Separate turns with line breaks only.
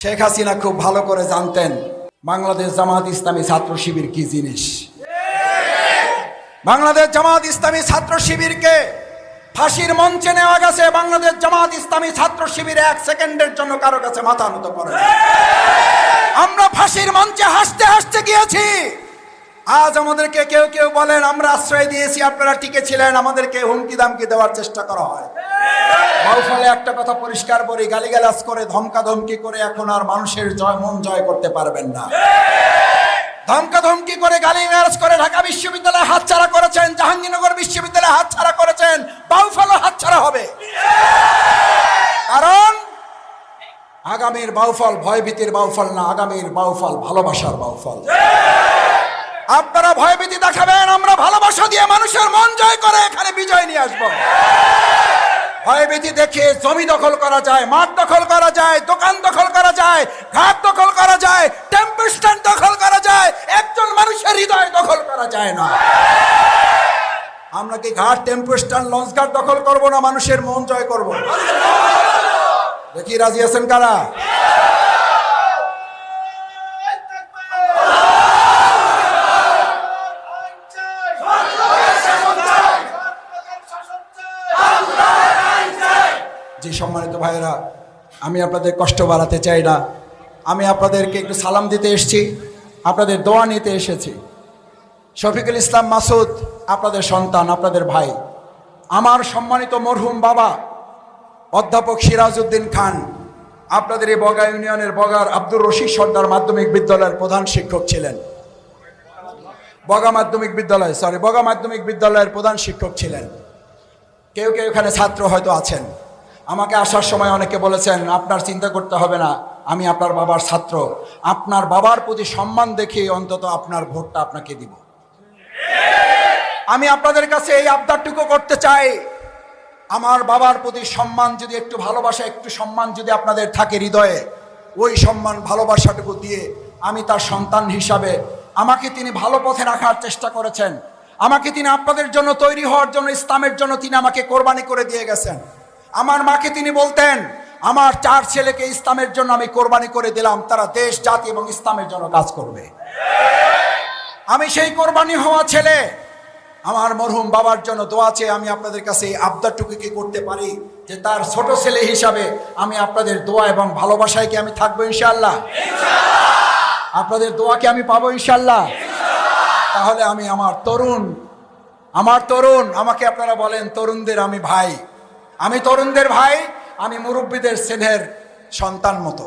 শেখ হাসিনা খুব ভালো করে জানতেন বাংলাদেশ জামাত ইসলামী ছাত্র শিবির কি জিনিস। বাংলাদেশ জামাত ইসলামী ছাত্র শিবিরকে ফাঁসির মঞ্চে নেওয়া গেছে। বাংলাদেশ জামাত ইসলামী ছাত্র শিবির এক সেকেন্ডের জন্য কারো কাছে মাথা নত করে না। আমরা ফাঁসির মঞ্চে হাসতে হাসতে গিয়েছি। আজ আমাদেরকে কেউ কেউ বলেন আমরা আশ্রয় দিয়েছি, আপনারা টিকে ছিলেন, আমাদেরকে হুমকি দামকি দেওয়ার চেষ্টা করা হয়। বাউফলে একটা কথা পরিষ্কার বলি, গালিগালাজ করে ধমকাধমকি করে এখন আর মানুষের মন জয় করতে পারবেন না। ধমকাধমকি করে গালিগালাজ করে ঢাকা বিশ্ববিদ্যালয়ে হাতছাড়া করেছেন, জাহাঙ্গীরনগর বিশ্ববিদ্যালয়ে হাতছাড়া করেছেন, বাউফলও হাতছাড়া হবে। কারণ আগামীর বাউফল ভয়ভীতির বাউফল না, আগামীর বাউফল ভালোবাসার বাউফল। আপনারা ভয়ভীতি দেখাবেন, আমরা ভালোবাসা দিয়ে মানুষের মন জয় করে এখানে বিজয় নিয়ে আসবো। ভয়ভীতি দেখে জমি দখল করা যায়, মাঠ দখল করা যায়, দোকান দখল করা যায়, ঘাট দখল করা যায়, টেম্পো স্ট্যান্ড দখল করা যায়, একজন মানুষের হৃদয় দখল করা যায় না। আমরা কি ঘাট, টেম্পো স্ট্যান্ড, লঞ্চ ঘাট দখল করবো না মানুষের মন জয় করব? দেখি রাজি আছেন কারা? জি সম্মানিত ভাইয়েরা, আমি আপনাদের কষ্ট বাড়াতে চাই না। আমি আপনাদেরকে একটু সালাম দিতে এসেছি, আপনাদের দোয়া নিতে এসেছি। শফিকুল ইসলাম মাসুদ আপনাদের সন্তান, আপনাদের ভাই। আমার সম্মানিত মরহুম বাবা অধ্যাপক সিরাজউদ্দিন খান আপনাদের এই বগা ইউনিয়নের বগার আব্দুর রশিদ সর্দার মাধ্যমিক বিদ্যালয়ের প্রধান শিক্ষক ছিলেন। বগা মাধ্যমিক বিদ্যালয়ের প্রধান শিক্ষক ছিলেন। কেউ কেউ এখানে ছাত্র হয়তো আছেন। আমাকে আসার সময় অনেকে বলেছেন আপনার চিন্তা করতে হবে না, আমি আপনার বাবার ছাত্র, আপনার বাবার প্রতি সম্মান দেখে অন্তত আপনার ভোটটা আপনাকে দিব। আমি আপনাদের কাছে এই আবদারটুকু করতে চাই, আমার বাবার প্রতি সম্মান যদি, একটু ভালোবাসা, একটু সম্মান যদি আপনাদের থাকে হৃদয়ে, ওই সম্মান ভালোবাসাটুকু দিয়ে আমি তার সন্তান হিসাবে, আমাকে তিনি ভালো পথে রাখার চেষ্টা করেছেন, আমাকে তিনি আপনাদের জন্য তৈরি হওয়ার জন্য, ইসলামের জন্য তিনি আমাকে কোরবানি করে দিয়ে গেছেন। আমার মাকে তিনি বলতেন আমার 4 ছেলেকে ইসলামের জন্য আমি কোরবানি করে দিলাম, তারা দেশ, জাতি এবং ইসলামের জন্য কাজ করবে। আমি সেই কোরবানি হওয়া ছেলে। আমার মরহুম বাবার জন্য দোয়া চেয়ে আমি আপনাদের কাছে এই আবদারটুকু কি করতে পারি যে তার ছোট ছেলে হিসাবে আমি আপনাদের দোয়া এবং ভালোবাসায় কি আমি থাকবো ইনশাআল্লাহ? আপনাদের দোয়া কি আমি পাবো ইনশাআল্লাহ? তাহলে আমি আমার তরুণ, আমাকে আপনারা বলেন তরুণদের আমি ভাই, আমি তরুণদের ভাই, আমি মুরব্বীদের স্নেহের সন্তান মতো।